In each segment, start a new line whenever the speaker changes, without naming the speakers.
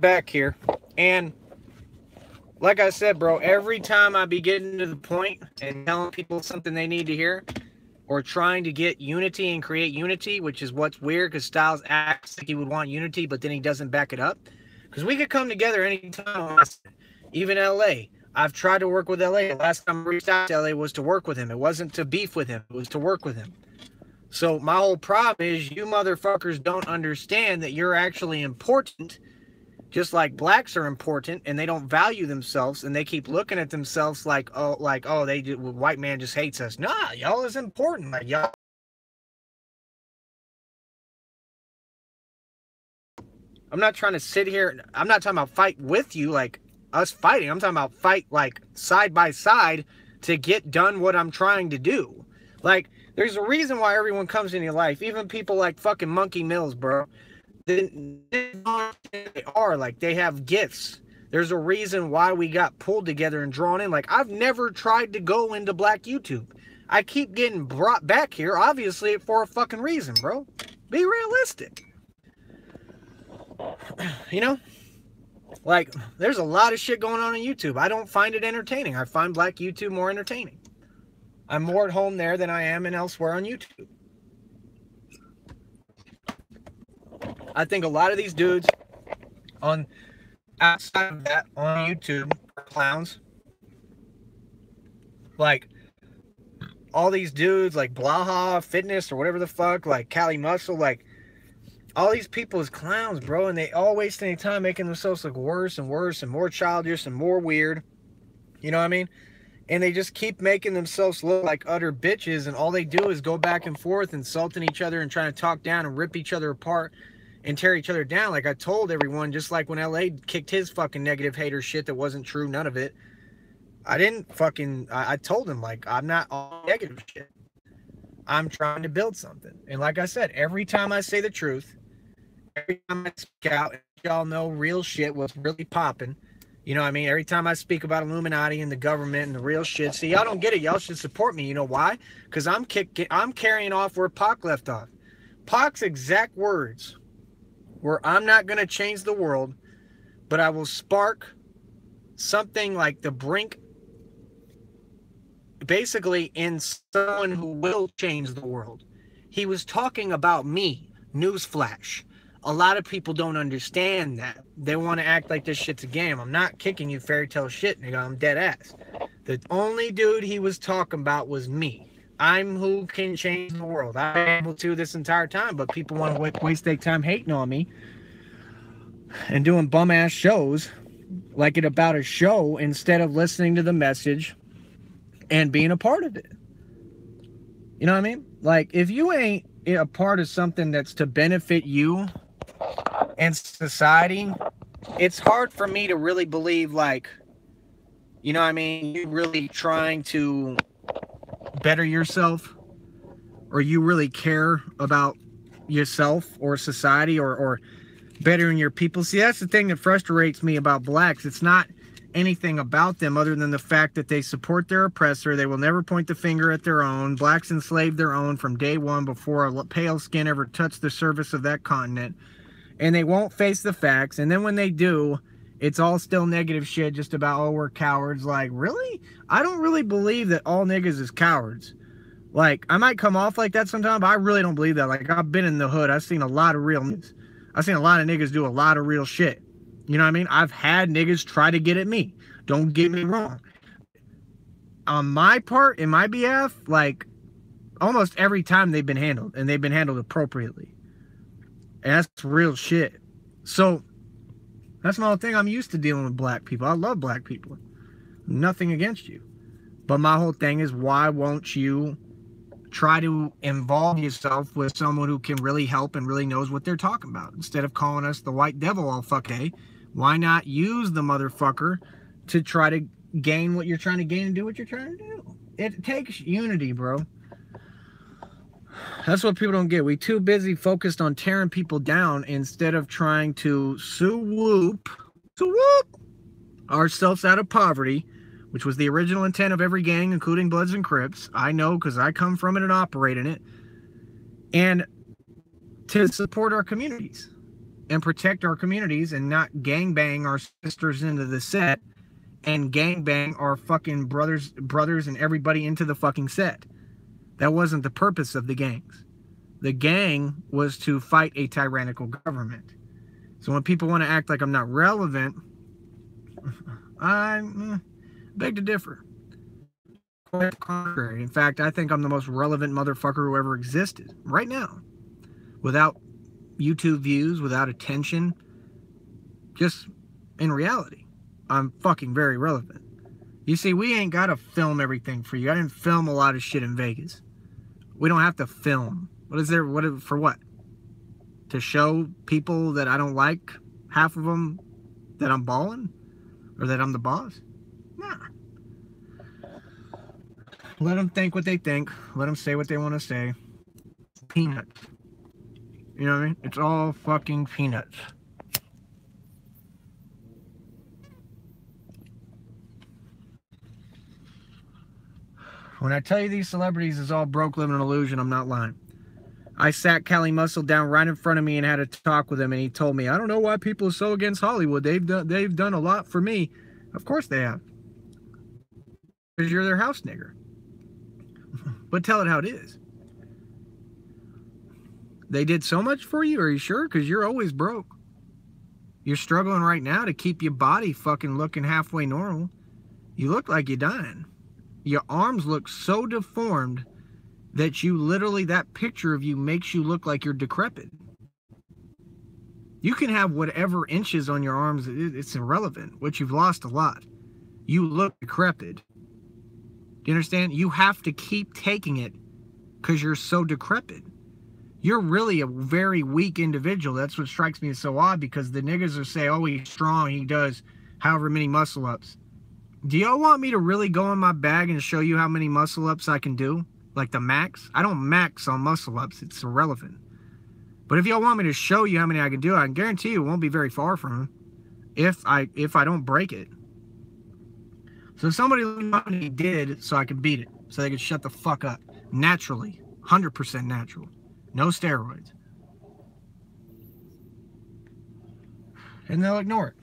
back here. And like I said, bro, every time I be getting to the point and telling people something they need to hear, or trying to get unity and create unity, which is what's weird because Styles acts like he would want unity, but then he doesn't back it up. Because we could come together anytime, even LA. I've tried to work with LA. The last time I reached out to LA was to work with him. It wasn't to beef with him. It was to work with him. So my whole problem is you motherfuckers don't understand that you're actually important, just like blacks are important, and they don't value themselves, and they keep looking at themselves like, oh, they white man just hates us. Nah, y'all is important. Like y'all. I'm not trying to sit here. I'm not talking about fight with you, like us fighting. I'm talking about fight like side by side to get done what I'm trying to do. Like, there's a reason why everyone comes into your life, even people like fucking Monkey Mills, bro. They are like, they have gifts. There's a reason why we got pulled together and drawn in. Like, I've never tried to go into black YouTube. I keep getting brought back here, obviously, for a fucking reason, bro. Be realistic. You know? Like, there's a lot of shit going on YouTube. I don't find it entertaining. I find black YouTube more entertaining. I'm more at home there than I am in elsewhere on YouTube. I think a lot of these dudes on outside of that on YouTube are clowns. Like, all these dudes like Blaha Fitness or whatever the fuck, like Cali Muscle, like all these people is clowns, bro, and they all waste any time making themselves look worse and worse and more childish and more weird. You know what I mean? And they just keep making themselves look like utter bitches, and all they do is go back and forth insulting each other and trying to talk down and rip each other apart and tear each other down. Like I told everyone, just like when LA kicked his fucking negative hater shit that wasn't true, none of it. I told him, like, I'm not all negative shit. I'm trying to build something. And like I said, every time I say the truth, every time I speak out, and y'all know real shit, what's really popping. You know what I mean? Every time I speak about Illuminati and the government and the real shit, see, y'all don't get it. Y'all should support me. You know why? Because I'm carrying off where Pac left off. Pac's exact words were, I'm not going to change the world, but I will spark something like the brink, basically, in someone who will change the world. He was talking about me. Newsflash. A lot of people don't understand that. They want to act like this shit's a game. I'm not kicking you fairy tale shit, nigga. I'm dead ass. The only dude he was talking about was me. I'm who can change the world. I've been able to this entire time, but people want to waste their time hating on me and doing bum-ass shows like it about a show instead of listening to the message and being a part of it. You know what I mean? Like, if you ain't a part of something that's to benefit you and society, it's hard for me to really believe, like, you know what I mean, you really trying to better yourself, or you really care about yourself or society, or bettering your people. See, that's the thing that frustrates me about blacks. It's not anything about them other than the fact that they support their oppressor. They will never point the finger at their own. Blacks enslaved their own from day one before a pale skin ever touched the surface of that continent. And they won't face the facts. And then when they do, it's all still negative shit just about, oh, we're cowards. Like, really? I don't really believe that all niggas is cowards. Like, I might come off like that sometimes, but I really don't believe that. Like, I've been in the hood. I've seen a lot of real niggas. I've seen a lot of niggas do a lot of real shit. You know what I mean? I've had niggas try to get at me. Don't get me wrong. On my part, in my behalf, like, almost every time they've been handled, and they've been handled appropriately. And that's real shit. So, that's my whole thing. I'm used to dealing with black people. I love black people. Nothing against you. But my whole thing is, why won't you try to involve yourself with someone who can really help and really knows what they're talking about? Instead of calling us the white devil all fuck day, why not use the motherfucker to try to gain what you're trying to gain and do what you're trying to do? It takes unity, bro. That's what people don't get. We too busy focused on tearing people down instead of trying to swoop ourselves out of poverty, which was the original intent of every gang, including Bloods and Crips. I know because I come from it and operate in it. And to support our communities and protect our communities and not gangbang our sisters into the set and gangbang our fucking brothers and everybody into the fucking set. That wasn't the purpose of the gangs. The gang was to fight a tyrannical government. So when people want to act like I'm not relevant, I beg to differ. Quite the contrary. In fact, I think I'm the most relevant motherfucker who ever existed right now. Without YouTube views, without attention, just in reality, I'm fucking very relevant. You see, we ain't got to film everything for you. I didn't film a lot of shit in Vegas. We don't have to film. What is there? What for what? To show people that I don't like, half of them, that I'm balling? Or that I'm the boss? Nah. Let them think what they think. Let them say what they want to say. Peanuts. You know what I mean? It's all fucking peanuts. When I tell you these celebrities is all broke, living an illusion, I'm not lying. I sat Cali Muscle down right in front of me and had a talk with him, and he told me, I don't know why people are so against Hollywood. They've done a lot for me. Of course they have. Because you're their house nigger. But tell it how it is. They did so much for you, are you sure? Because you're always broke. You're struggling right now to keep your body fucking looking halfway normal. You look like you're dying. Your arms look so deformed that you literally, that picture of you makes you look like you're decrepit. You can have whatever inches on your arms, it's irrelevant, which you've lost a lot. You look decrepit. Do you understand? You have to keep taking it because you're so decrepit. You're really a very weak individual. That's what strikes me as so odd, because the niggas will say, oh, he's strong, he does however many muscle ups. Do y'all want me to really go in my bag and show you how many muscle ups I can do? Like the max? I don't max on muscle ups. It's irrelevant. But if y'all want me to show you how many I can do, I can guarantee you it won't be very far from if I don't break it. So somebody let me know how many did so I could beat it. So they could shut the fuck up. Naturally. 100% natural. No steroids. And they'll ignore it.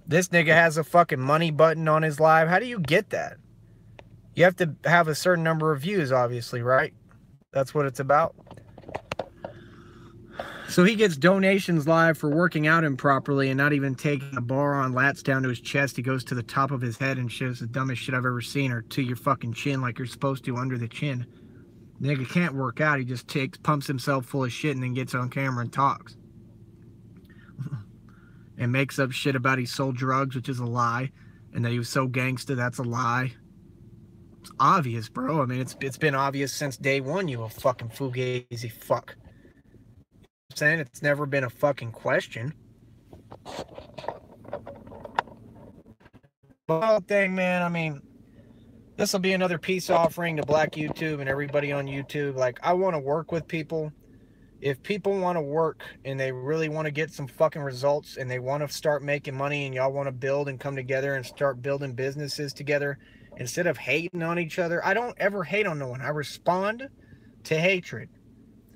This nigga has a fucking money button on his live. How do you get that? You have to have a certain number of views, obviously, right? That's what it's about. So he gets donations live for working out improperly and not even taking a bar on lats down to his chest. He goes to the top of his head and shows the dumbest shit I've ever seen, or to your fucking chin like you're supposed to under the chin. The nigga can't work out. He just pumps himself full of shit and then gets on camera and talks. And makes up shit about he sold drugs, which is a lie. And that he was so gangster, that's a lie. It's obvious, bro. I mean, it's been obvious since day one, you a fucking fugazi fuck. I'm saying it's never been a fucking question. The whole thing, man, I mean, this will be another peace offering to Black YouTube and everybody on YouTube. Like, I want to work with people. If people want to work and they really want to get some fucking results and they want to start making money and y'all want to build and come together and start building businesses together instead of hating on each other. I don't ever hate on no one. I respond to hatred.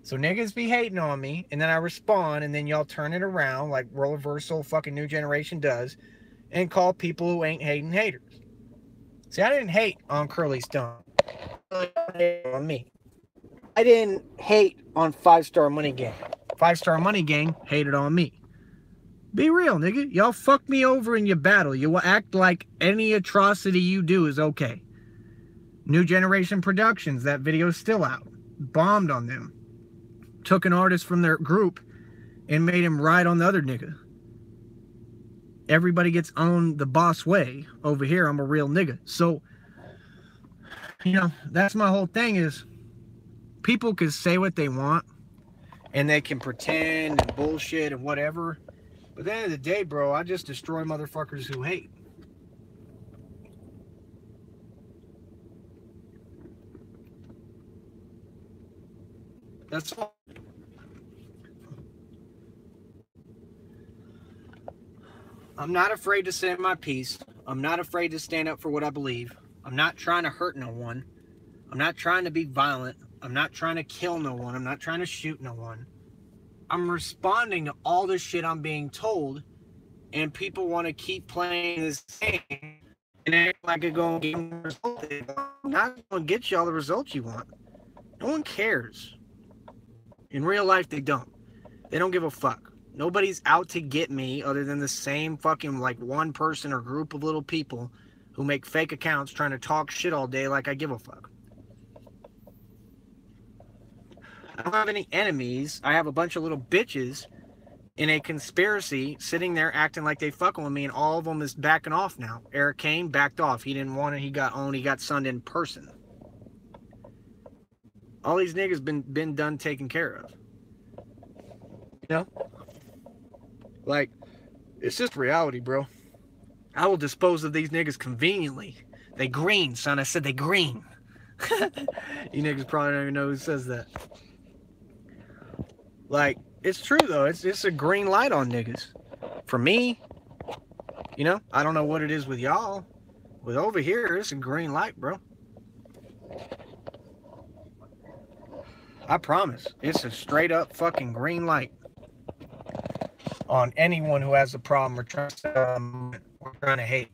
So niggas be hating on me and then I respond and then y'all turn it around like role reversal fucking New Generation does and call people who ain't hating haters. See, I didn't hate on Curly Stone. On me. I didn't hate on 5-Star Money Gang. 5-Star Money Gang hated on me. Be real, nigga. Y'all fuck me over in your battle. You will act like any atrocity you do is okay. New Generation Productions, that video's still out. Bombed on them. Took an artist from their group and made him ride on the other nigga. Everybody gets owned the boss way. Over here, I'm a real nigga. So, you know, that's my whole thing is, people can say what they want and they can pretend and bullshit and whatever. But at the end of the day, bro, I just destroy motherfuckers who hate. That's all. I'm not afraid to say my piece. I'm not afraid to stand up for what I believe. I'm not trying to hurt no one. I'm not trying to be violent. I'm not trying to kill no one. I'm not trying to shoot no one. I'm responding to all the shit I'm being told, and people want to keep playing this game and act like it's going to get them the result. I'm not going to get you all the results you want. No one cares. In real life, they don't. They don't give a fuck. Nobody's out to get me other than the same fucking like one person or group of little people who make fake accounts trying to talk shit all day like I give a fuck. I don't have any enemies. I have a bunch of little bitches in a conspiracy sitting there acting like they fucking with me, and all of them is backing off now. Eric Kane backed off. He didn't want it. He got owned. He got sunned in person. All these niggas been done taken care of. You know? Like, it's just reality, bro. I will dispose of these niggas conveniently. They green, son. I said they green. You niggas probably don't even know who says that. Like, it's true, though. It's a green light on niggas. For me, you know, I don't know what it is with y'all. With over here, it's a green light, bro. I promise. It's a straight up fucking green light on anyone who has a problem or trying to hate.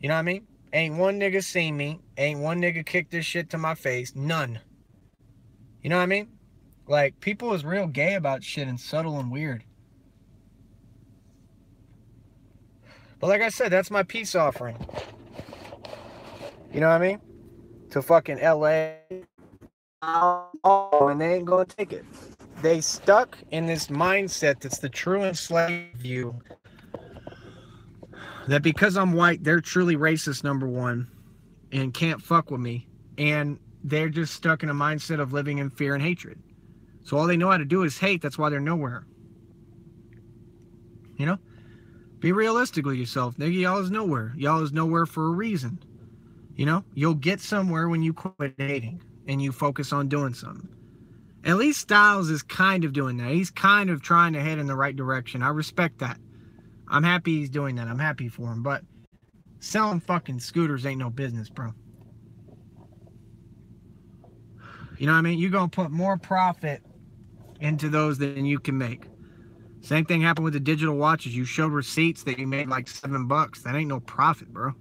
You know what I mean? Ain't one nigga seen me. Ain't one nigga kicked this shit to my face. None. You know what I mean? Like, people is real gay about shit and subtle and weird. But like I said, that's my peace offering. You know what I mean? To fucking LA. And they ain't gonna take it. They stuck in this mindset that's the true enslaved view. That because I'm white, they're truly racist, number one. And can't fuck with me. And they're just stuck in a mindset of living in fear and hatred. So all they know how to do is hate. That's why they're nowhere. You know? Be realistic with yourself. Nigga, y'all is nowhere. Y'all is nowhere for a reason. You know? You'll get somewhere when you quit hating and you focus on doing something. At least Styles is kind of doing that. He's kind of trying to head in the right direction. I respect that. I'm happy he's doing that. I'm happy for him. But selling fucking scooters ain't no business, bro. You know what I mean? You're going to put more profit into those than you can make. Same thing happened with the digital watches. You showed receipts that you made like $7. That ain't no profit, bro.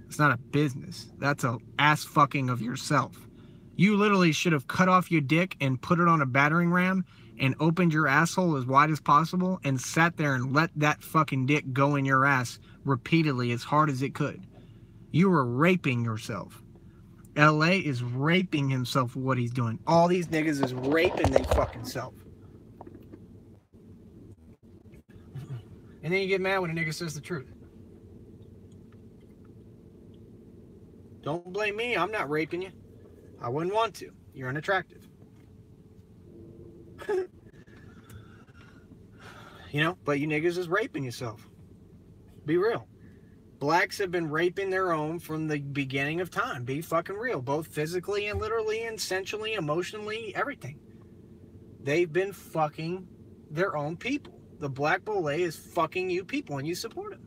It's not a business. That's a ass fucking of yourself. You literally should have cut off your dick and put it on a battering ram and opened your asshole as wide as possible and sat there and let that fucking dick go in your ass repeatedly as hard as it could. You were raping yourself. LA is raping himself for what he's doing. All these niggas is raping their fucking self. And then you get mad when a nigga says the truth. Don't blame me. I'm not raping you. I wouldn't want to. You're unattractive. You know, but you niggas is raping yourself. Be real. Blacks have been raping their own from the beginning of time. Be fucking real. Both physically and literally and sensually, emotionally, everything. They've been fucking their own people. The black bull is fucking you people and you support him.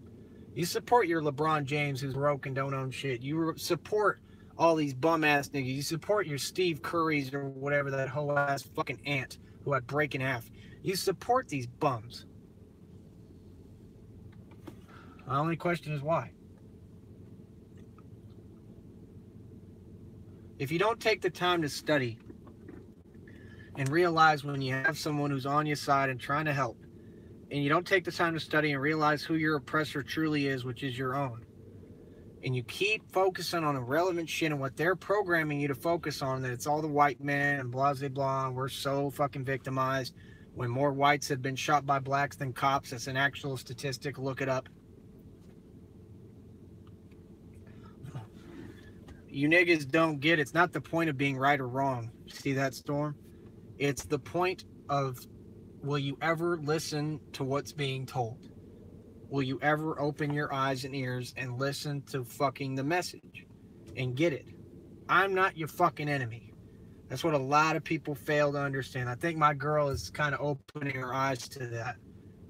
You support your LeBron James who's broke and don't own shit. You support all these bum-ass niggas. You support your Steve Currys or whatever, that whole-ass fucking ant who I'd break in half. You support these bums. My only question is why. If you don't take the time to study and realize when you have someone who's on your side and trying to help, and you don't take the time to study and realize who your oppressor truly is, which is your own, and you keep focusing on irrelevant shit and what they're programming you to focus on, that it's all the white men and blah, blah, blah, and we're so fucking victimized, when more whites have been shot by blacks than cops. That's an actual statistic. Look it up. You niggas don't get it. It's not the point of being right or wrong. See that, Storm? It's the point of, will you ever listen to what's being told? Will you ever open your eyes and ears and listen to fucking the message and get it? I'm not your fucking enemy. That's what a lot of people fail to understand. I think my girl is kind of opening her eyes to that.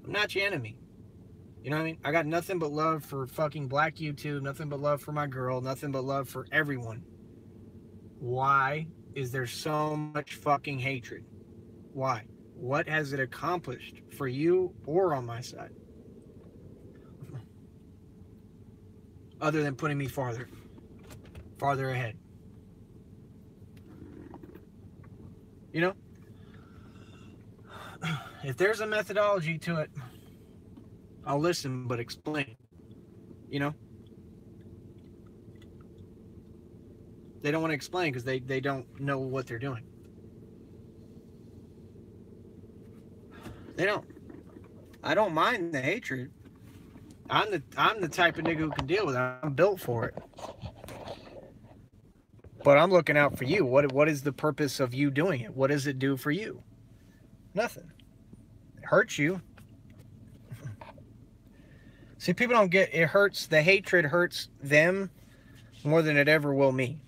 I'm not your enemy. You know what I mean? I got nothing but love for fucking black YouTube, nothing but love for my girl, nothing but love for everyone. Why is there so much fucking hatred? Why? What has it accomplished for you or on my side? Other than putting me farther ahead. You know? If there's a methodology to it, I'll listen, but explain. You know? They don't want to explain because they don't know what they're doing. They don't. I don't mind the hatred. I'm the type of nigga who can deal with it. I'm built for it. But I'm looking out for you. What is the purpose of you doing it? What does it do for you? Nothing. It hurts you. See, people don't get it. Hurts. The hatred hurts them more than it ever will me.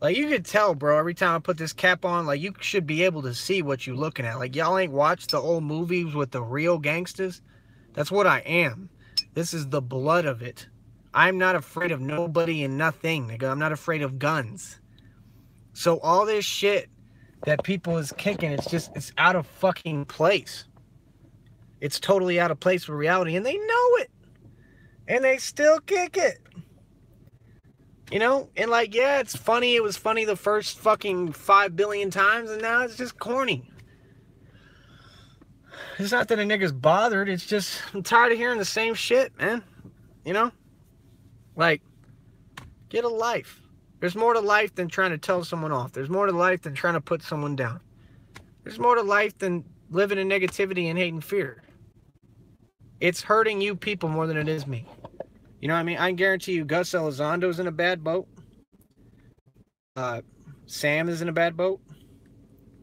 Like, you could tell, bro, every time I put this cap on, like, you should be able to see what you're looking at. Like, y'all ain't watched the old movies with the real gangsters? That's what I am. This is the blood of it. I'm not afraid of nobody and nothing, nigga. I'm not afraid of guns. So all this shit that people is kicking, it's out of fucking place. It's totally out of place with reality, and they know it. And they still kick it. You know, and like, yeah, it's funny. It was funny the first fucking 5 billion times, and now it's just corny. It's not that a nigga's bothered. It's just, I'm tired of hearing the same shit, man. You know? Like, get a life. There's more to life than trying to tell someone off. There's more to life than trying to put someone down. There's more to life than living in negativity and hate and fear. It's hurting you people more than it is me. You know what I mean? I can guarantee you Gus Elizondo's in a bad boat. Sam is in a bad boat.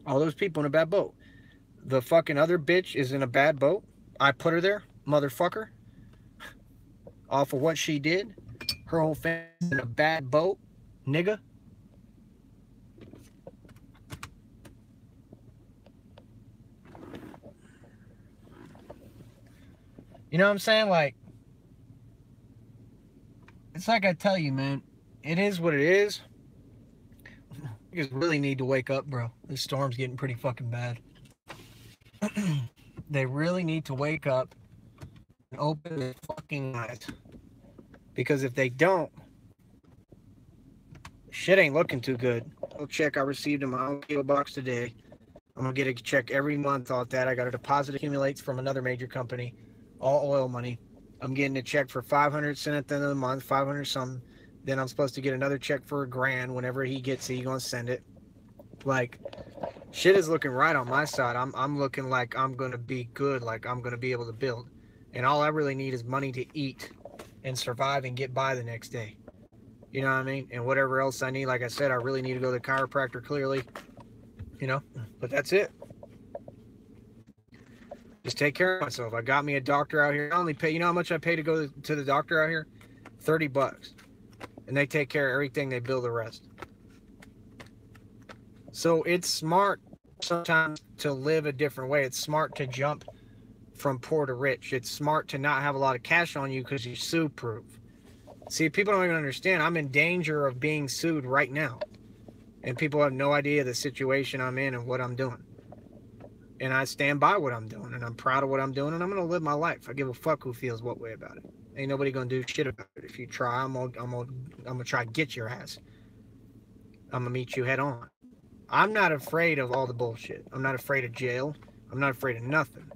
All those people in a bad boat. The fucking other bitch is in a bad boat. I put her there, motherfucker. Off of what she did. Her whole family's in a bad boat, nigga. You know what I'm saying? Like, it's like I tell you, man. It is what it is. You just really need to wake up, bro. This storm's getting pretty fucking bad. They really need to wake up and open their fucking eyes. Because if they don't, shit ain't looking too good. I'll check I received in my own PO box today. I'm going to get a check every month off that. I got a deposit accumulates from another major company. All oil money. I'm getting a check for 500 cents at the end of the month, 500 something. Then I'm supposed to get another check for $1,000 whenever he gets it. He's going to send it. Like, shit is looking right on my side. I'm looking like I'm going to be good, like I'm going to be able to build. And all I really need is money to eat and survive and get by the next day. You know what I mean? And whatever else I need, like I said, I really need to go to the chiropractor, clearly. You know? But that's it. Just take care of myself. I got me a doctor out here. I only pay, you know how much I pay to go to the doctor out here? $30. And they take care of everything. They bill the rest. So it's smart sometimes to live a different way. It's smart to jump from poor to rich. It's smart to not have a lot of cash on you because you're sue proof. See, people don't even understand. I'm in danger of being sued right now. And people have no idea the situation I'm in and what I'm doing. And I stand by what I'm doing, and I'm proud of what I'm doing, and I'm going to live my life. I give a fuck who feels what way about it. Ain't nobody going to do shit about it. If you try, I'm gonna try to get your ass. I'm going to meet you head on. I'm not afraid of all the bullshit. I'm not afraid of jail. I'm not afraid of nothing.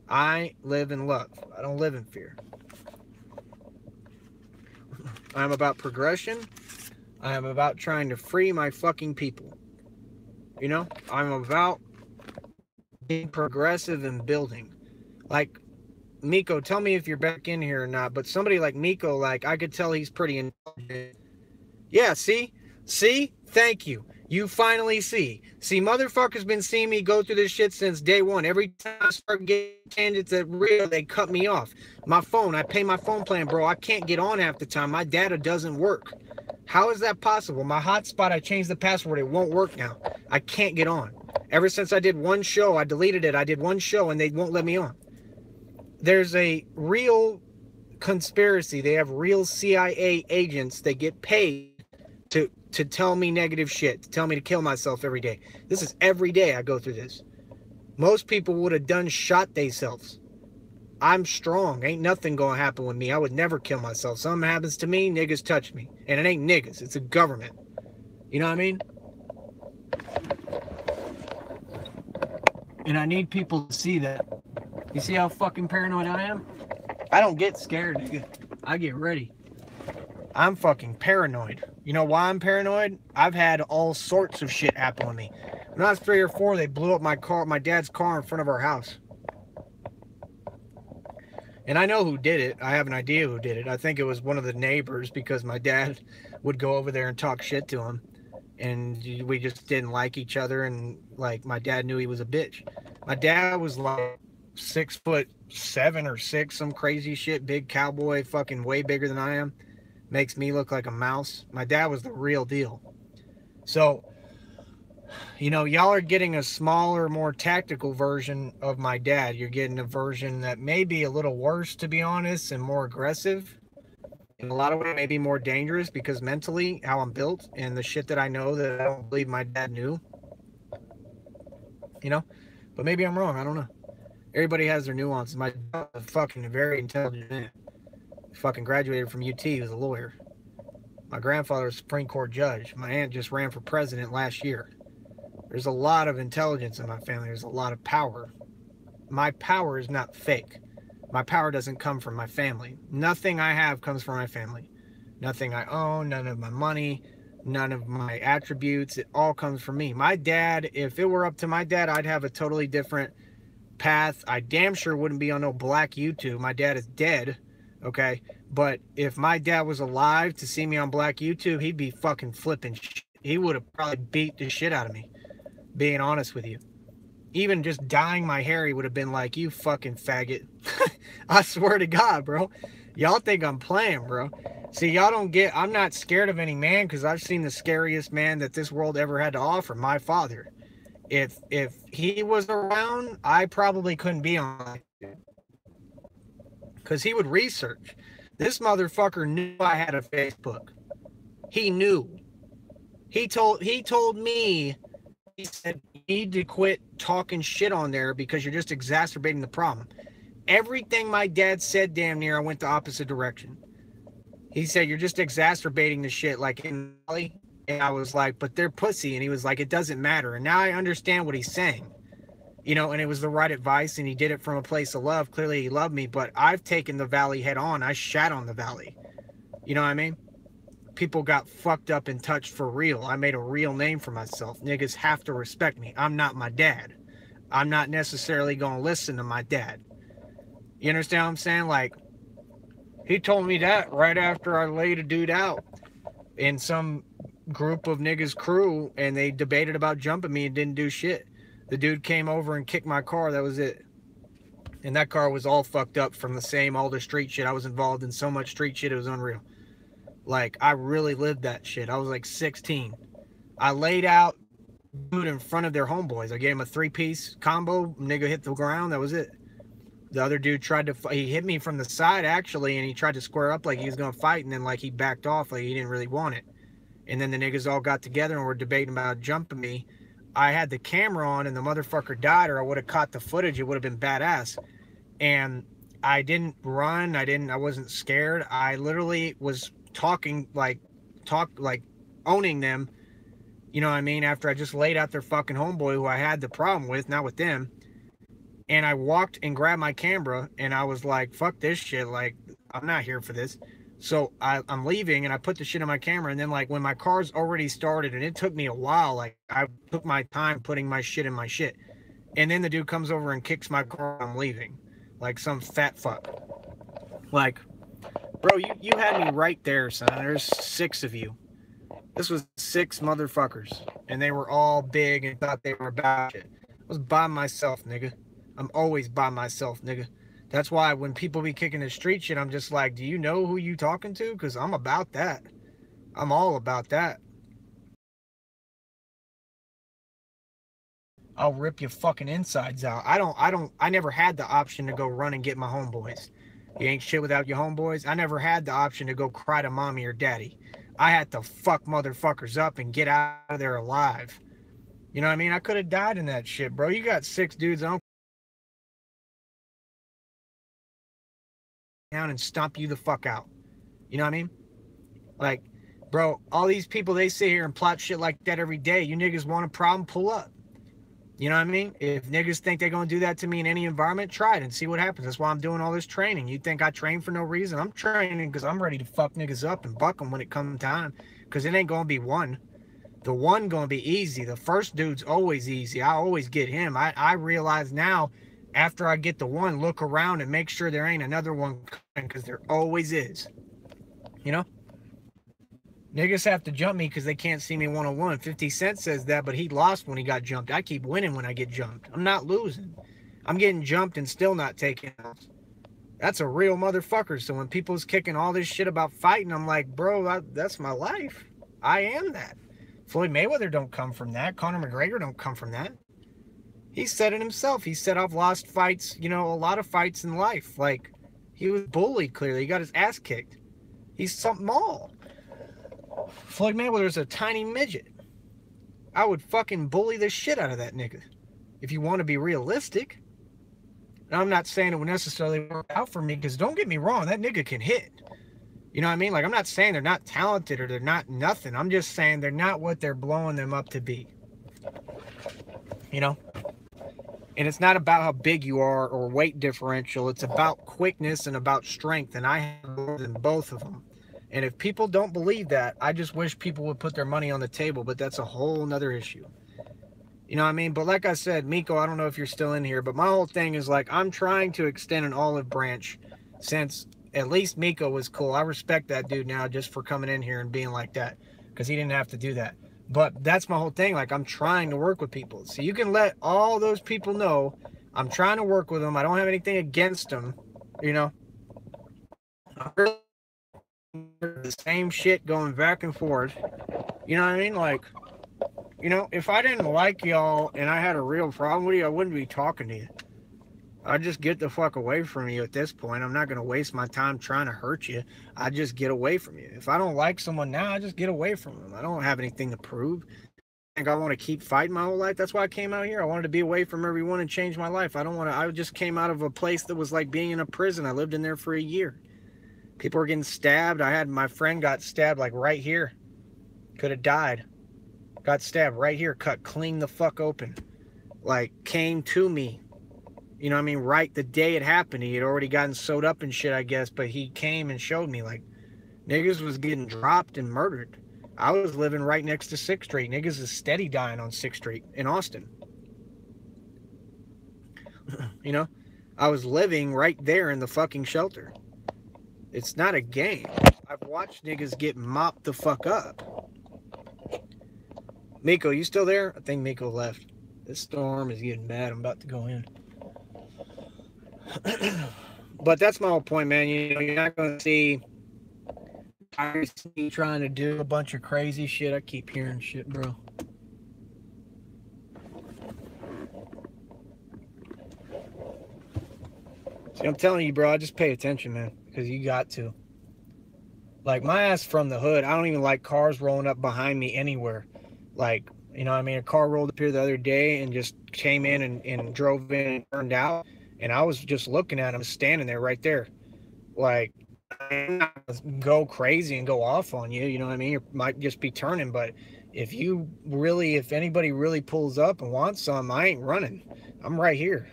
I live in love. I don't live in fear. I'm about progression. I am about trying to free my fucking people. You know? I'm about being progressive and building. Like, Miko, tell me if you're back in here or not, but somebody like Miko, like, I could tell he's pretty intelligent. Yeah, see? See? Thank you. You finally see. See, motherfuckers been seeing me go through this shit since day one. Every time I start getting tangents at real, they cut me off. My phone, I pay my phone plan, bro. I can't get on half the time. My data doesn't work. How is that possible? My hotspot, I changed the password. It won't work now. I can't get on. Ever since I did one show, I deleted it. I did one show and they won't let me on. There's a real conspiracy. They have real CIA agents that get paid to to tell me negative shit, to tell me to kill myself every day. This is every day I go through this. Most people would have done shot themselves. I'm strong. Ain't nothing gonna happen with me. I would never kill myself. Something happens to me, niggas touch me. And it ain't niggas. It's a government. You know what I mean? And I need people to see that. You see how fucking paranoid I am? I don't get scared, nigga. I get ready. I'm fucking paranoid. You know why I'm paranoid? I've had all sorts of shit happen with me. When I was 3 or 4, they blew up my dad's car in front of our house. And I know who did it. I have an idea who did it. I think it was one of the neighbors, because my dad would go over there and talk shit to him. And we just didn't like each other. And like, my dad knew he was a bitch. My dad was like 6'7" or 6, some crazy shit. Big cowboy, fucking way bigger than I am. Makes me look like a mouse. My dad was the real deal. So, you know, y'all are getting a smaller, more tactical version of my dad. You're getting a version that may be a little worse, to be honest, and more aggressive. In a lot of ways, maybe more dangerous, because mentally, how I'm built and the shit that I know that I don't believe my dad knew. You know? But maybe I'm wrong. I don't know. Everybody has their nuances. My dad was fucking a very intelligent man. He fucking graduated from UT. He was a lawyer. My grandfather was a Supreme Court judge. My aunt just ran for president last year. There's a lot of intelligence in my family. There's a lot of power. My power is not fake. My power doesn't come from my family. Nothing I have comes from my family. Nothing I own, none of my money, none of my attributes. It all comes from me. My dad, if it were up to my dad, I'd have a totally different path. I damn sure wouldn't be on no black YouTube. My dad is dead, okay? But if my dad was alive to see me on black YouTube, he'd be fucking flipping shit. He would have probably beat the shit out of me, being honest with you. Even just dyeing my hair, he would have been like, you fucking faggot. I swear to God, bro. Y'all think I'm playing, bro. See, y'all don't get, I'm not scared of any man, because I've seen the scariest man that this world ever had to offer, my father. If he was around, I probably couldn't be on like that. Because he would research. This motherfucker knew I had a Facebook. He knew. He told me, he said, you need to quit talking shit on there because you're just exacerbating the problem. Everything my dad said, damn near, I went the opposite direction. He said, you're just exacerbating the shit, like in Valley. And I was like, but they're pussy. And he was like, it doesn't matter. And now I understand what he's saying. You know, and it was the right advice, and he did it from a place of love. Clearly he loved me, but I've taken the Valley head on. I shat on the Valley. You know what I mean? People got fucked up and touched for real. I made a real name for myself. Niggas have to respect me. I'm not my dad. I'm not necessarily going to listen to my dad. You understand what I'm saying? Like, he told me that right after I laid a dude out in some group of niggas crew, and they debated about jumping me and didn't do shit. The dude came over and kicked my car. That was it. And that car was all fucked up from the same all the street shit. I was involved in so much street shit, it was unreal. Like, I really lived that shit. I was like 16. I laid out dude in front of their homeboys. I gave him a 3-piece combo. Nigga hit the ground. That was it. The other dude tried to, he hit me from the side actually, and he tried to square up like he was going to fight, and then like he backed off like he didn't really want it. And then the niggas all got together and were debating about jumping me. I had the camera on and the motherfucker died, or I would have caught the footage. It would have been badass. And I didn't run. I wasn't scared. I literally was talking like owning them. You know what I mean? After I just laid out their fucking homeboy who I had the problem with, not with them. And I walked and grabbed my camera and I was like, fuck this shit. Like, I'm not here for this. So I'm leaving and I put the shit on my camera. And then like when my car's already started, and it took me a while, like I took my time putting my shit in my shit. And then the dude comes over and kicks my car and I'm leaving. Like some fat fuck. Like, bro, you had me right there, son. There's 6 of you. This was 6 motherfuckers. And they were all big and thought they were about it. I was by myself, nigga. I'm always by myself, nigga. That's why when people be kicking the street shit, I'm just like, do you know who you talking to? Because I'm about that. I'm all about that. I'll rip your fucking insides out. I never had the option to go run and get my homeboys. You ain't shit without your homeboys. I never had the option to go cry to mommy or daddy. I had to fuck motherfuckers up and get out of there alive. You know what I mean? I could have died in that shit, bro. You got 6 dudes on down and stomp you the fuck out. You know what I mean? Like, bro, all these people, they sit here and plot shit like that every day. You niggas want a problem, pull up. You know what I mean? If niggas think they're going to do that to me in any environment, try it and see what happens. That's why I'm doing all this training. You think I train for no reason? I'm training because I'm ready to fuck niggas up and buck them when it comes time. Because it ain't going to be one. The one going to be easy. The first dude's always easy. I always get him. I realize now, after I get the one, look around and make sure there ain't another one coming, because there always is. You know? Niggas have to jump me because they can't see me one-on-one. 50 Cent says that, but he lost when he got jumped. I keep winning when I get jumped. I'm not losing. I'm getting jumped and still not taking out. That's a real motherfucker. So when people's kicking all this shit about fighting, I'm like, bro, that's my life. I am that. Floyd Mayweather don't come from that. Conor McGregor don't come from that. He said it himself. He said, I've lost fights, you know, a lot of fights in life. Like, he was bullied, clearly. He got his ass kicked. He's something small. Floyd Mayweather's a tiny midget. I would fucking bully the shit out of that nigga. If you want to be realistic. And I'm not saying it would necessarily work out for me, because don't get me wrong, that nigga can hit. You know what I mean? Like, I'm not saying they're not talented or they're not nothing. I'm just saying they're not what they're blowing them up to be. You know? And it's not about how big you are or weight differential. It's about quickness and about strength. And I have more than both of them. And if people don't believe that, I just wish people would put their money on the table. But that's a whole nother issue. You know what I mean? But like I said, Miko, I don't know if you're still in here, but my whole thing is like, I'm trying to extend an olive branch, since at least Miko was cool. I respect that dude now just for coming in here and being like that, because he didn't have to do that. But that's my whole thing. Like, I'm trying to work with people. So you can let all those people know I'm trying to work with them. I don't have anything against them, you know. The same shit going back and forth. You know what I mean? Like, you know, if I didn't like y'all and I had a real problem with you, I wouldn't be talking to you. I'd just get the fuck away from you at this point. I'm not going to waste my time trying to hurt you. I just get away from you. If I don't like someone now, I just get away from them. I don't have anything to prove. I think I want to keep fighting my whole life. That's why I came out here. I wanted to be away from everyone and change my life. I just came out of a place that was like being in a prison. I lived in there for a year. People were getting stabbed. My friend got stabbed like right here. Could have died. Got stabbed right here. Cut clean the fuck open. Like, came to me. You know what I mean? Right the day it happened. He had already gotten sewed up and shit, I guess. But he came and showed me. Like, niggas was getting dropped and murdered. I was living right next to 6th Street. Niggas is steady dying on 6th Street in Austin. You know? I was living right there in the fucking shelter. It's not a game. I've watched niggas get mopped the fuck up. Miko, you still there? I think Miko left. This storm is getting bad. I'm about to go in. But that's my whole point, man. You know, you're not going to see trying to do a bunch of crazy shit. I keep hearing shit, bro. See, I'm telling you, bro, I just pay attention, man, because you got to. Like, my ass from the hood, I don't even like cars rolling up behind me anywhere. Like, you know what I mean? A car rolled up here the other day and just came in and drove in and turned out. And I was just looking at him standing there right there. Like, I'm not gonna go crazy and go off on you, you know what I mean? You might just be turning, but if anybody really pulls up and wants some, I ain't running. I'm right here.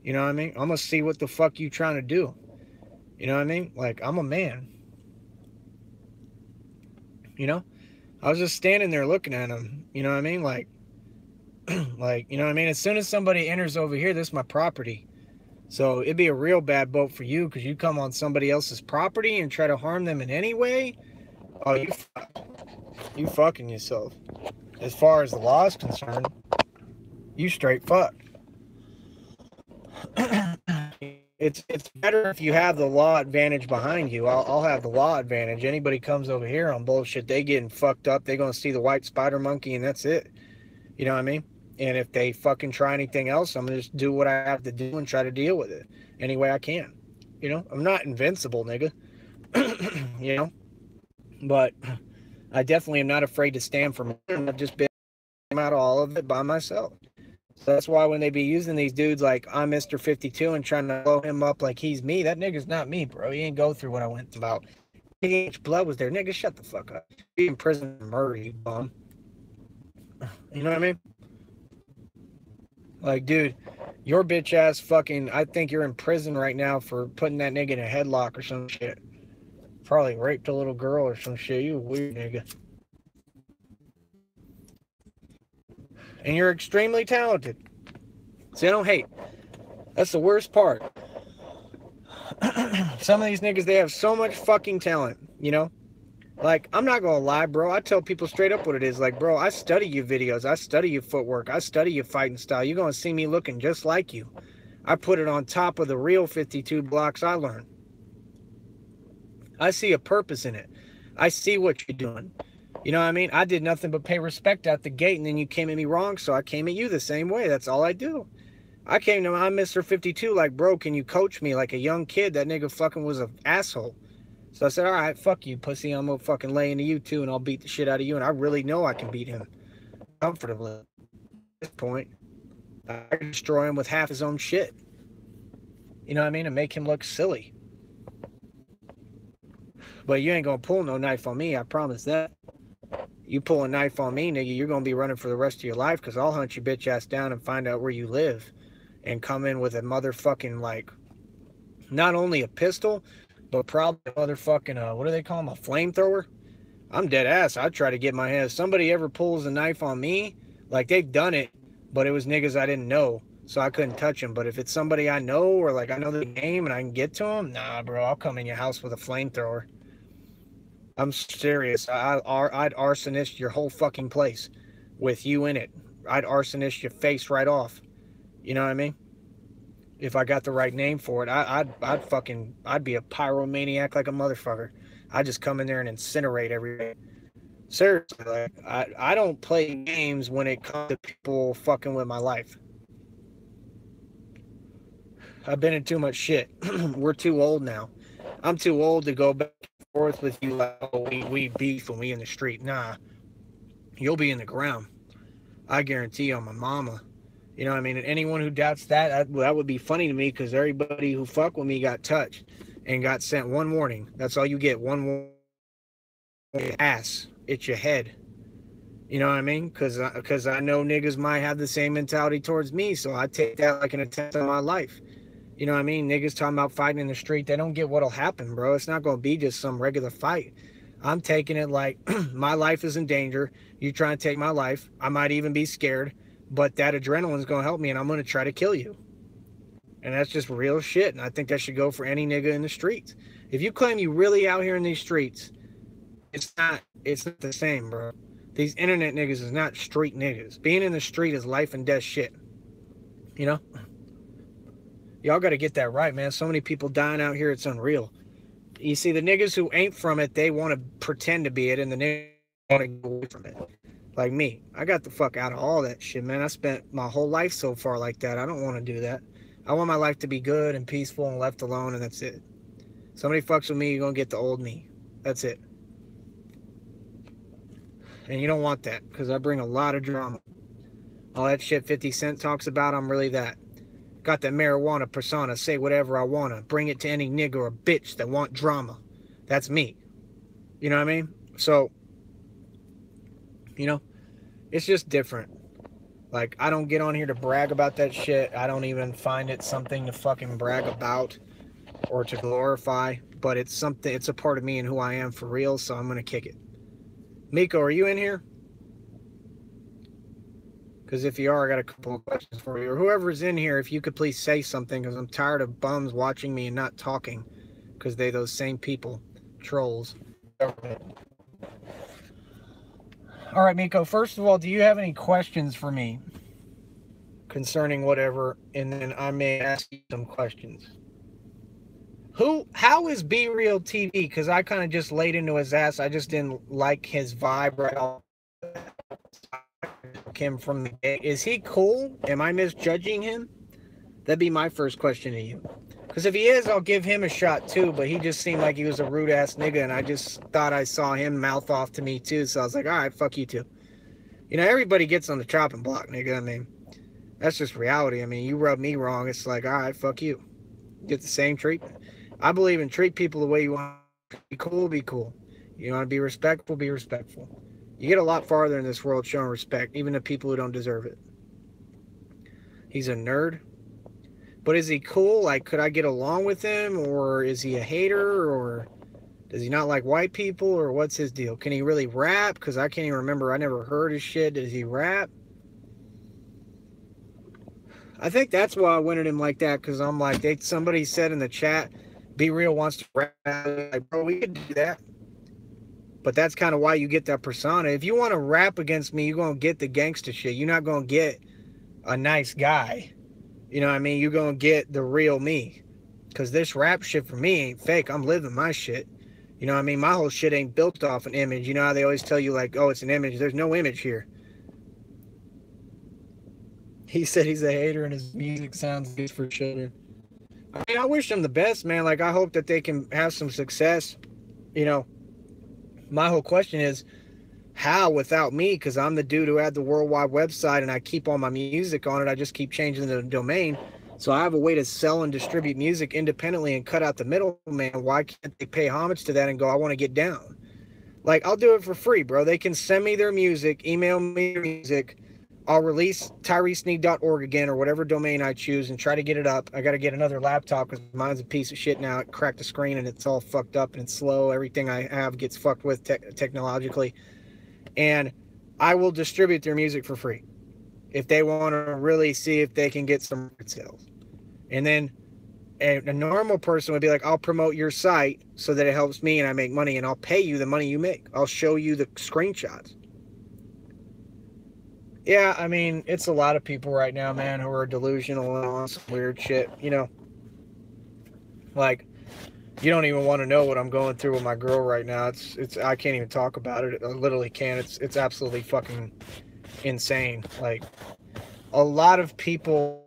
You know what I mean? I'm gonna see what the fuck you trying to do. You know what I mean? Like, I'm a man. You know? I was just standing there looking at him. You know what I mean? Like, like, you know what I mean? As soon as somebody enters over here, this is my property. So it'd be a real bad boat for you, because you come on somebody else's property and try to harm them in any way. Oh, you fucking yourself. As far as the law is concerned, you straight fucked. It's better if you have the law advantage behind you. I'll have the law advantage. Anybody comes over here on bullshit, they getting fucked up. They gonna see the white spider monkey and that's it. You know what I mean? And if they fucking try anything else, I'm gonna just do what I have to do and try to deal with it any way I can. You know, I'm not invincible, nigga. You know, but I definitely am not afraid to stand for me. I've just been out of all of it by myself. So that's why when they be using these dudes like I'm Mr. 52 and trying to blow him up like he's me, that nigga's not me, bro. He ain't go through what I went through. About inch blood was there. Nigga, shut the fuck up. Be in prison for murder, you bum. You know what I mean? Like, dude, your bitch ass fucking, I think you're in prison right now for putting that nigga in a headlock or some shit. Probably raped a little girl or some shit. You weird nigga. And you're extremely talented. See, I don't hate. That's the worst part. Some of these niggas, they have so much fucking talent, you know? Like, I'm not gonna lie, bro. I tell people straight up what it is. Like, bro, I study your videos. I study your footwork. I study your fighting style. You're gonna see me looking just like you. I put it on top of the real 52 blocks I learned. I see a purpose in it. I see what you're doing. You know what I mean? I did nothing but pay respect out the gate, and then you came at me wrong, so I came at you the same way. That's all I do. I came to I'm Mr. 52 like, bro, can you coach me like a young kid? That nigga fucking was an asshole. So I said, all right, fuck you, pussy. I'm gonna fucking lay into you too, and I'll beat the shit out of you. And I really know I can beat him comfortably. At this point, I can destroy him with half his own shit. You know what I mean? And make him look silly. But you ain't gonna pull no knife on me, I promise that. You pull a knife on me, nigga, you're gonna be running for the rest of your life, because I'll hunt your bitch ass down and find out where you live. And come in with a motherfucking, like, not only a pistol, but probably a motherfucking, what do they call them, a flamethrower? I'm dead ass. I try to get my hands. Somebody ever pulls a knife on me, like, they've done it, but it was niggas I didn't know, so I couldn't touch them. But if it's somebody I know, or like I know the name and I can get to them, nah, bro, I'll come in your house with a flamethrower. I'm serious. I'd arsonist your whole fucking place with you in it. I'd arsonist your face right off. You know what I mean? If I got the right name for it, I'd be a pyromaniac like a motherfucker. I'd just come in there and incinerate everything. Seriously, like, I don't play games when it comes to people fucking with my life. I've been in too much shit. We're too old now. I'm too old to go back and forth with you like, oh, we beef when we in the street. Nah, you'll be in the ground. I guarantee you on my mama. You know what I mean? And anyone who doubts that would be funny to me, because everybody who fuck with me got touched and got sent one warning. That's all you get, one warning. Ass, it's your head. You know what I mean? Because I know niggas might have the same mentality towards me, so I take that like an attempt on my life. You know what I mean? Niggas talking about fighting in the street, they don't get what'll happen, bro. It's not going to be just some regular fight. I'm taking it like my life is in danger. You trying to take my life. I might even be scared, but that adrenaline's going to help me, and I'm going to try to kill you. And that's just real shit, and I think that should go for any nigga in the streets. If you claim you really out here in these streets, it's not the same, bro. These internet niggas is not street niggas. Being in the street is life and death shit. You know? Y'all got to get that right, man. So many people dying out here, it's unreal. You see, the niggas who ain't from it, they want to pretend to be it, and the niggas want to get away from it. Like me. I got the fuck out of all that shit, man. I spent my whole life so far like that. I don't want to do that. I want my life to be good and peaceful and left alone, and that's it. Somebody fucks with me, you're going to get the old me. That's it. And you don't want that, because I bring a lot of drama. All that shit 50 Cent talks about, I'm really that. Got that marijuana persona, say whatever I want to. Bring it to any nigga or bitch that want drama. That's me. You know what I mean? So, you know, it's just different. Like, I don't get on here to brag about that shit. I don't even find it something to fucking brag about or to glorify. But it's something, it's a part of me and who I am for real, so I'm going to kick it. Miko, are you in here? Because if you are, I got a couple of questions for you. Or whoever's in here, if you could please say something, because I'm tired of bums watching me and not talking. Because they those same people. Trolls. All right, Miko, first of all, do you have any questions for me concerning whatever? And then I may ask you some questions. How is Be Real TV? Because I kind of just laid into his ass. I just didn't like his vibe right off. Him from the gate. Is he cool? Am I misjudging him? That'd be my first question to you. Because if he is, I'll give him a shot too. But he just seemed like he was a rude ass nigga, and I just thought I saw him mouth off to me too. So I was like, all right, fuck you too. You know, everybody gets on the chopping block, nigga. I mean, that's just reality. I mean, you rub me wrong, it's like, all right, fuck you. Get the same treatment. I believe in treat people the way you want. Be cool, be cool. You want to be respectful, be respectful. You get a lot farther in this world showing respect, even to people who don't deserve it. He's a nerd. But is he cool? Like, could I get along with him? Or is he a hater? Or does he not like white people? Or what's his deal? Can he really rap? Because I can't even remember. I never heard his shit. Does he rap? I think that's why I went at him like that. Because I'm like, somebody said in the chat, Be Real wants to rap. Like, bro, we could do that. But that's kind of why you get that persona. If you want to rap against me, you're going to get the gangster shit. You're not going to get a nice guy. You know what I mean? You're going to get the real me. Because this rap shit for me ain't fake. I'm living my shit. You know what I mean? My whole shit ain't built off an image. You know how they always tell you, like, oh, it's an image. There's no image here. He said he's a hater and his music sounds good for children. I mean, I wish them the best, man. Like, I hope that they can have some success. You know, my whole question is, how without me? Because I'm the dude who had the worldwide website and I keep all my music on it. I just keep changing the domain. So I have a way to sell and distribute music independently and cut out the middleman. Why can't they pay homage to that and go, I want to get down? Like, I'll do it for free, bro. They can send me their music, email me their music. I'll release tyresneed.org again or whatever domain I choose and try to get it up. I got to get another laptop because mine's a piece of shit now. It cracked the screen and it's all fucked up and it's slow. Everything I have gets fucked with technologically. And I will distribute their music for free if they want to really see if they can get some record sales. And then a normal person would be like, I'll promote your site so that it helps me and I make money and I'll pay you the money you make. I'll show you the screenshots. Yeah, I mean, it's a lot of people right now, man, who are delusional and on some weird shit, you know. Like, you don't even want to know what I'm going through with my girl right now. It's I can't even talk about it. I literally can't. It's absolutely fucking insane. Like, a lot of people.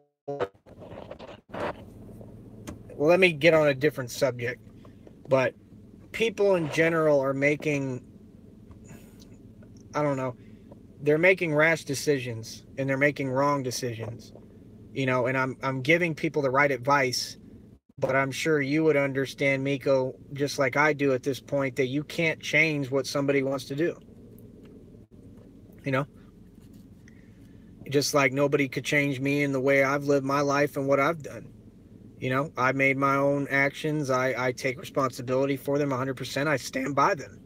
Well, let me get on a different subject. But people in general are making, I don't know, they're making rash decisions and they're making wrong decisions. You know, and I'm giving people the right advice. But I'm sure you would understand, Miko, just like I do at this point, that you can't change what somebody wants to do. You know? Just like nobody could change me in the way I've lived my life and what I've done. You know, I made my own actions. I take responsibility for them 100%. I stand by them.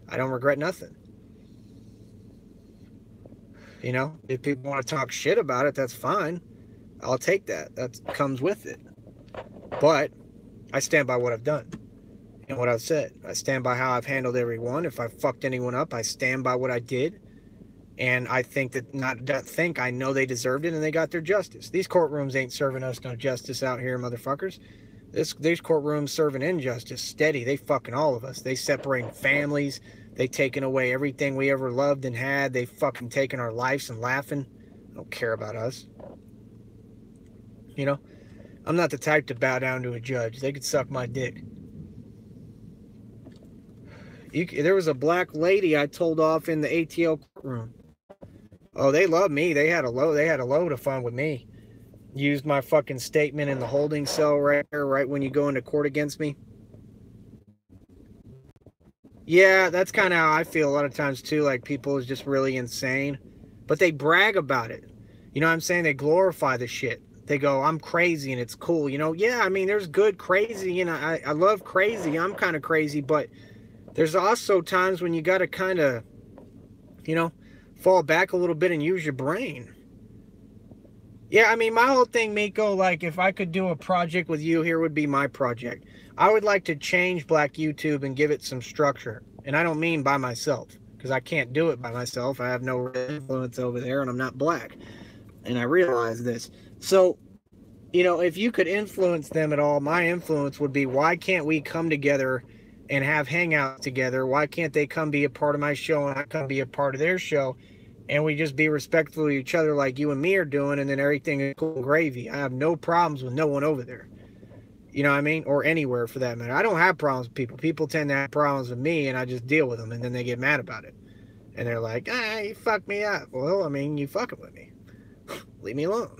I don't regret nothing. You know, if people want to talk shit about it, that's fine. I'll take that. That comes with it. But I stand by what I've done and what I've said. I stand by how I've handled everyone. If I fucked anyone up, I stand by what I did. And I think that, I know they deserved it and they got their justice. These courtrooms ain't serving us no justice out here, motherfuckers. These courtrooms serving injustice steady. They fucking all of us. They separating families. They taking away everything we ever loved and had. They fucking taking our lives and laughing. They don't care about us. You know? I'm not the type to bow down to a judge. They could suck my dick. There was a black lady I told off in the ATL courtroom. Oh, they love me. They had a load of fun with me. Used my fucking statement in the holding cell right there, right when you go into court against me. Yeah, that's kind of how I feel a lot of times too. Like, people is just really insane. But they brag about it. You know what I'm saying? They glorify the shit. They go, I'm crazy and it's cool. You know, yeah, I mean, there's good crazy. You know, I love crazy. I'm kind of crazy. But there's also times when you got to kind of, you know, fall back a little bit and use your brain. Yeah, I mean, my whole thing, Miko, like, if I could do a project with you, here would be my project. I would like to change Black YouTube and give it some structure. And I don't mean by myself, because I can't do it by myself. I have no influence over there, and I'm not black. And I realize this. So, you know, if you could influence them at all, my influence would be, why can't we come together and have hangouts together? Why can't they come be a part of my show and I come be a part of their show? And we just be respectful of each other like you and me are doing, and then everything is cool and gravy. I have no problems with no one over there. You know what I mean? Or anywhere for that matter. I don't have problems with people. People tend to have problems with me, and I just deal with them, and then they get mad about it. And they're like, ah, you fucked me up. Well, I mean, you fucking with me. Leave me alone.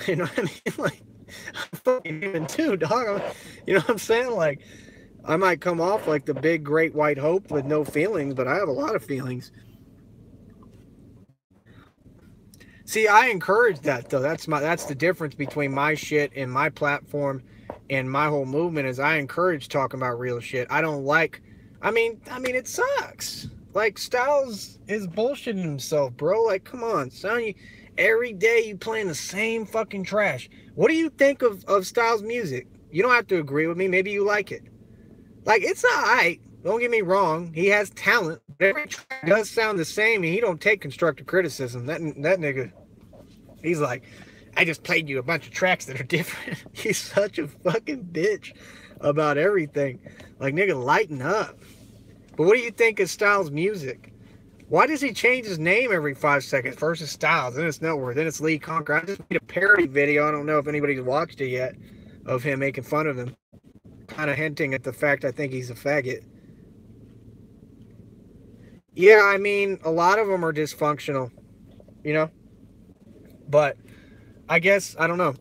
You know what I mean? Like, I'm fucking human too, dog. You know what I'm saying? Like, I might come off like the big, great white hope with no feelings, but I have a lot of feelings. See, I encourage that though. That's the difference between my shit and my platform and my whole movement is I encourage talking about real shit. I don't like I mean it sucks. Like Styles is bullshitting himself, bro. Like, come on, son. Every day you playing the same fucking trash. What do you think of Styles' music? You don't have to agree with me. Maybe you like it. Like, it's alright. Don't get me wrong. He has talent. But every track does sound the same, and he don't take constructive criticism. That nigga, he's like, I just played you a bunch of tracks that are different. He's such a fucking bitch about everything. Like, nigga, lighten up. But what do you think of Styles' music? Why does he change his name every 5 seconds? First it's Styles, then it's Nowhere, then it's Lee Conqueror. I just made a parody video. I don't know if anybody's watched it yet of him making fun of him. Kind of hinting at the fact I think he's a faggot. Yeah, I mean, a lot of them are dysfunctional, you know? But I guess, I don't know.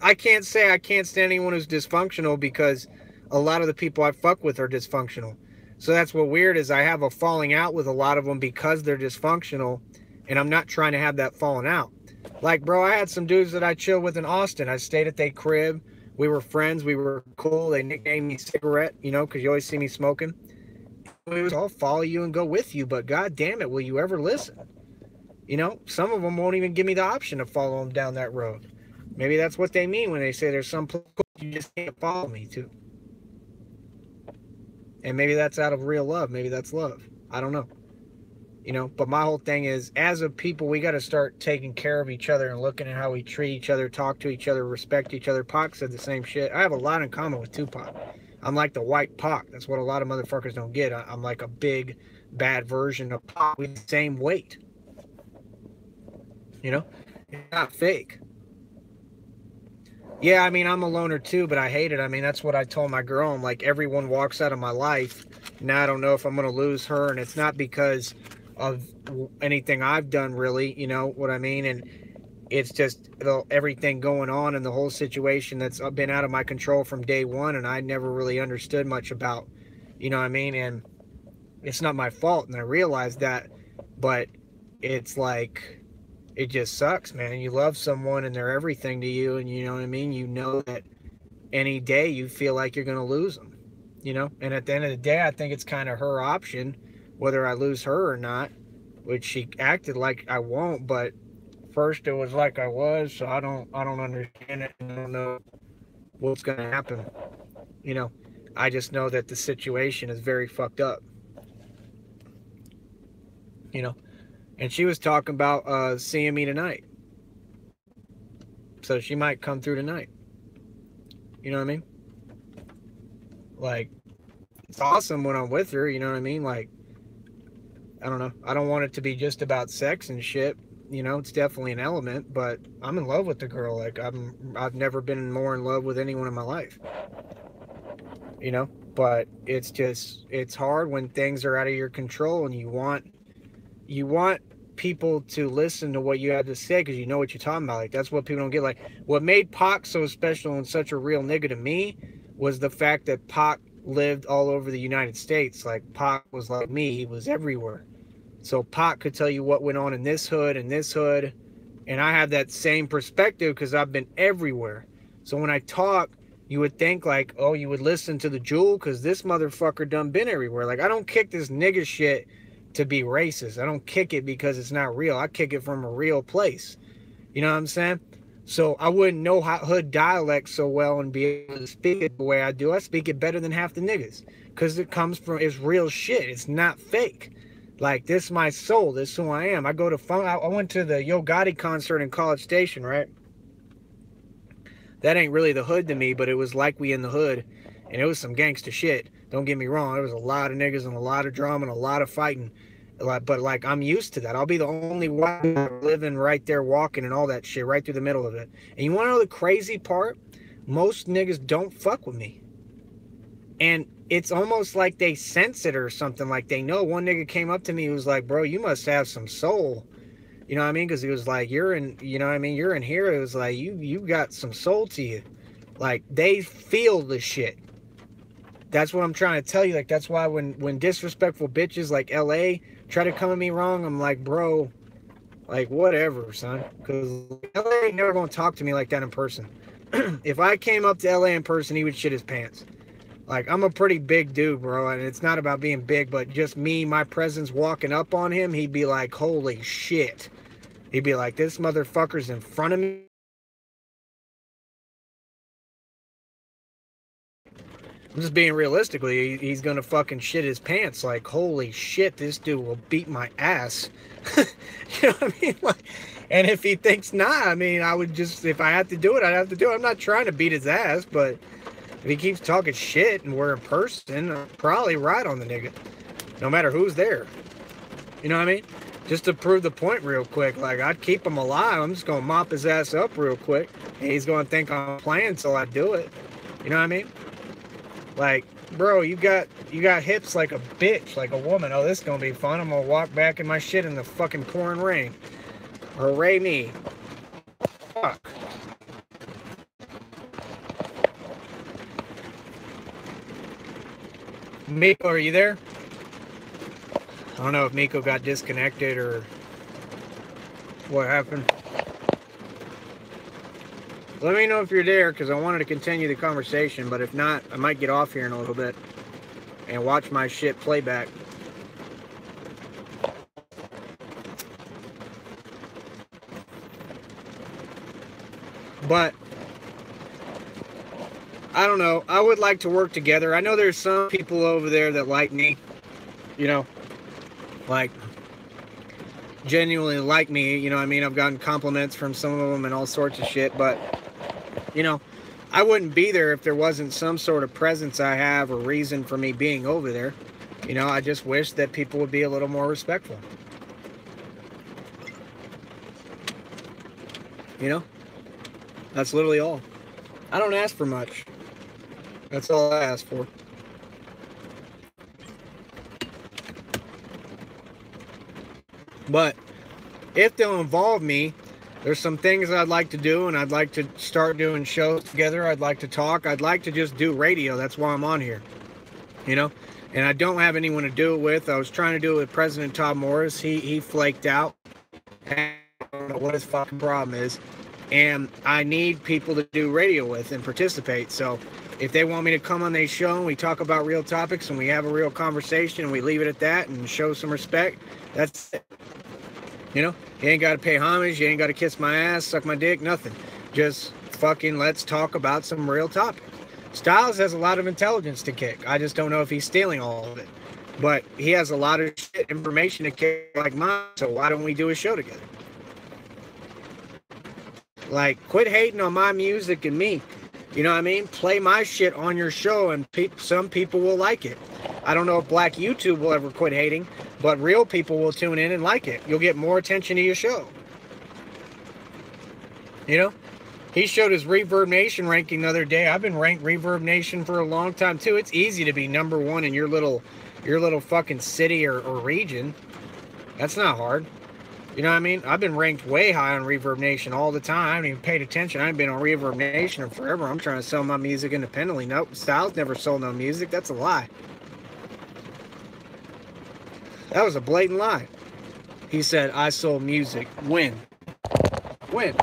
I can't say I can't stand anyone who's dysfunctional because a lot of the people I fuck with are dysfunctional. So that's what weird is I have a falling out with a lot of them because they're dysfunctional, and I'm not trying to have that falling out. Like, bro, I had some dudes that I chill with in Austin. I stayed at their crib. We were friends. We were cool. They nicknamed me Cigarette, you know, because you always see me smoking. I'll follow you and go with you, but god damn it, will you ever listen? You know, some of them won't even give me the option to follow them down that road. Maybe that's what they mean when they say there's some place you just can't follow me to. And maybe that's out of real love. Maybe that's love. I don't know. You know, but my whole thing is, as a people, we got to start taking care of each other and looking at how we treat each other, talk to each other, respect each other. Pac said the same shit. I have a lot in common with Tupac. I'm like the white Pac. That's what a lot of motherfuckers don't get. I'm like a big, bad version of Pac with the same weight. You know? It's not fake. Yeah, I mean, I'm a loner too, but I hate it. I mean, that's what I told my girl. I'm like, everyone walks out of my life. Now I don't know if I'm going to lose her, and it's not because of anything I've done, really. You know what I mean? And it's just everything going on and the whole situation that's been out of my control from day one, and I never really understood much about, you know what I mean? And it's not my fault, and I realize that, but it's like, it just sucks, man. You love someone and they're everything to you, and you know what I mean? You know that any day you feel like you're going to lose them, you know? And at the end of the day, I think it's kind of her option, whether I lose her or not, which she acted like I won't, but first it was like I was, so I don't understand it. I don't know what's going to happen. You know, I just know that the situation is very fucked up. You know? And she was talking about seeing me tonight. So she might come through tonight. You know what I mean? Like, it's awesome when I'm with her, you know what I mean? Like, I don't know. I don't want it to be just about sex and shit. You know, it's definitely an element, but I'm in love with the girl. Like, I've never been more in love with anyone in my life. You know? But it's just, it's hard when things are out of your control and you want people to listen to what you have to say because you know what you're talking about. Like, that's what people don't get. Like, what made Pac so special and such a real nigga to me was the fact that Pac lived all over the United States. Like, Pac was like me. He was everywhere. So Pac could tell you what went on in this hood and this hood. And I have that same perspective because I've been everywhere. So when I talk, you would think like, oh, you would listen to the Jewel because this motherfucker done been everywhere. Like, I don't kick this nigga shit to be racist. I don't kick it because it's not real. I kick it from a real place. You know what I'm saying? So I wouldn't know how hood dialect so well and be able to speak it the way I do. I speak it better than half the niggas because it comes from, it's real shit. It's not fake. Like, this is my soul. This is who I am. I go to fun. I went to the Yo Gotti concert in College Station, right? That ain't really the hood to me, but it was like we in the hood, and it was some gangster shit. Don't get me wrong. There was a lot of niggas and a lot of drama and a lot of fighting. But like, I'm used to that. I'll be the only one living right there, walking and all that shit right through the middle of it. And you want to know the crazy part? most niggas don't fuck with me. And it's almost like they sense it or something. Like they know. One nigga came up to me, he was like, bro, you must have some soul. You know what I mean? Because he was like, you're in, you know what I mean? You're in here. It was like, you got some soul to you. Like, they feel the shit. That's what I'm trying to tell you. Like, that's why when disrespectful bitches like LA try to come at me wrong, I'm like, bro, like, whatever, son. Because LA ain't never going to talk to me like that in person. If I came up to LA in person, he would shit his pants. Like, I'm a pretty big dude, bro, and it's not about being big, but just me, my presence walking up on him, he'd be like, holy shit. He'd be like, this motherfucker's in front of me. I'm just being realistically, he's gonna fucking shit his pants. Like, holy shit, this dude will beat my ass. You know what I mean? Like, and if he thinks not, I mean, I would just, if I had to do it, I'd have to do it. I'm not trying to beat his ass, but if he keeps talking shit and we're in person, I'll probably ride on the nigga. No matter who's there. You know what I mean? Just to prove the point real quick. Like, I'd keep him alive. I'm just gonna mop his ass up real quick. And he's gonna think I'm playing until I do it. You know what I mean? Like, bro, you got hips like a bitch, like a woman. Oh, this is gonna be fun. I'm gonna walk back in my shit in the fucking pouring rain. Hooray me. Fuck. Miko, are you there? I don't know if Miko got disconnected or what happened. Let me know if you're there, because I wanted to continue the conversation, but if not, I might get off here in a little bit and watch my shit playback. But I don't know. I would like to work together. I know there's some people over there that like me, you know, like genuinely like me. You know what I mean? I've gotten compliments from some of them and all sorts of shit, but you know, I wouldn't be there if there wasn't some sort of presence I have or reason for me being over there. You know, I just wish that people would be a little more respectful. You know? That's literally all. I don't ask for much. That's all I ask for. But if they'll involve me, there's some things I'd like to do, and I'd like to start doing shows together. I'd like to talk. I'd like to just do radio. That's why I'm on here. You know? And I don't have anyone to do it with. I was trying to do it with President Todd Morris. He flaked out. I don't know what his fucking problem is. And I need people to do radio with and participate. So if they want me to come on their show and we talk about real topics and we have a real conversation and we leave it at that and show some respect, that's it. You know, you ain't got to pay homage. You ain't got to kiss my ass, suck my dick, nothing. Just fucking let's talk about some real topics. Styles has a lot of intelligence to kick. I just don't know if he's stealing all of it. But he has a lot of shit information to kick like mine, so why don't we do a show together? Like, quit hating on my music and me. You know what I mean? Play my shit on your show and some people will like it. I don't know if Black YouTube will ever quit hating, but real people will tune in and like it. You'll get more attention to your show. You know? He showed his Reverb Nation ranking the other day. I've been ranked Reverb Nation for a long time too. It's easy to be #1 in your little fucking city or region. That's not hard. You know what I mean? I've been ranked way high on Reverb Nation all the time. I haven't even paid attention. I haven't been on Reverb Nation in forever. I'm trying to sell my music independently. Nope, Styles never sold no music. That's a lie. That was a blatant lie. He said, I sold music. When? When?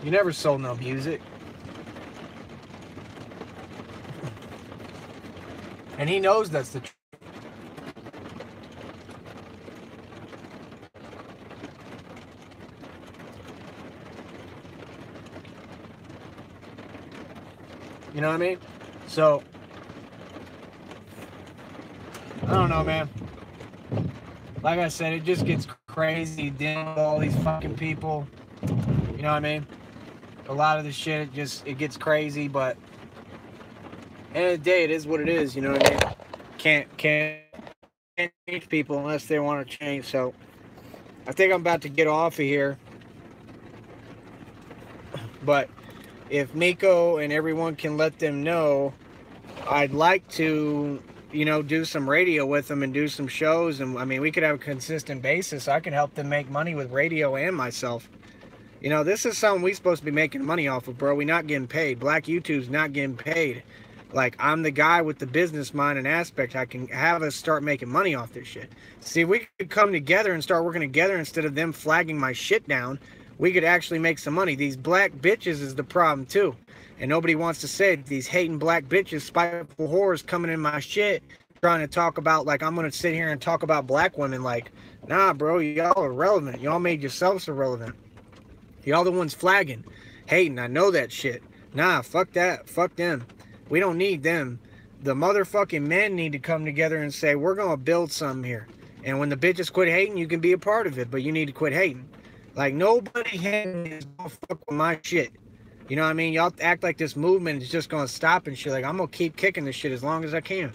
You never sold no music. And he knows that's the truth. You know what I mean? So, I don't know, man. Like I said, it just gets crazy dealing with all these fucking people. You know what I mean? A lot of the shit, it gets crazy, but end of the day, it is what it is, you know what I mean? Can't change people unless they want to change, so I think I'm about to get off of here. But if Miko and everyone can let them know, I'd like to, you know, do some radio with them and do some shows. And I mean, we could have a consistent basis. I can help them make money with radio and myself. You know, this is something we supposed to be making money off of, bro. We not getting paid. Black YouTube's not getting paid. Like, I'm the guy with the business mind and aspect. I can have us start making money off this shit. See, if we could come together and start working together instead of them flagging my shit down, we could actually make some money. These black bitches is the problem, too. And nobody wants to say it. These hating black bitches, spiteful whores coming in my shit, trying to talk about, like, I'm going to sit here and talk about black women. Like, nah, bro, y'all are relevant. Y'all made yourselves irrelevant. Y'all the ones flagging, hating. I know that shit. Nah, fuck that. Fuck them. We don't need them. The motherfucking men need to come together and say, we're going to build something here. And when the bitches quit hating, you can be a part of it, but you need to quit hating. Like, nobody hating is going to fuck with my shit. You know what I mean? Y'all act like this movement is just going to stop and shit. Like, I'm going to keep kicking this shit as long as I can.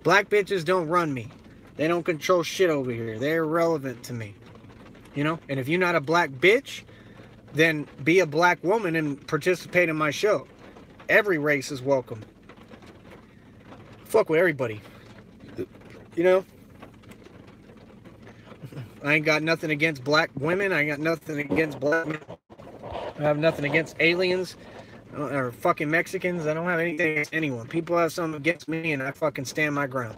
Black bitches don't run me. They don't control shit over here. They're irrelevant to me. You know? And if you're not a black bitch, then be a black woman and participate in my show. Every race is welcome. Fuck with everybody. You know? I ain't got nothing against black women. I ain't got nothing against black men. I have nothing against aliens or fucking Mexicans. I don't have anything against anyone. People have something against me and I fucking stand my ground.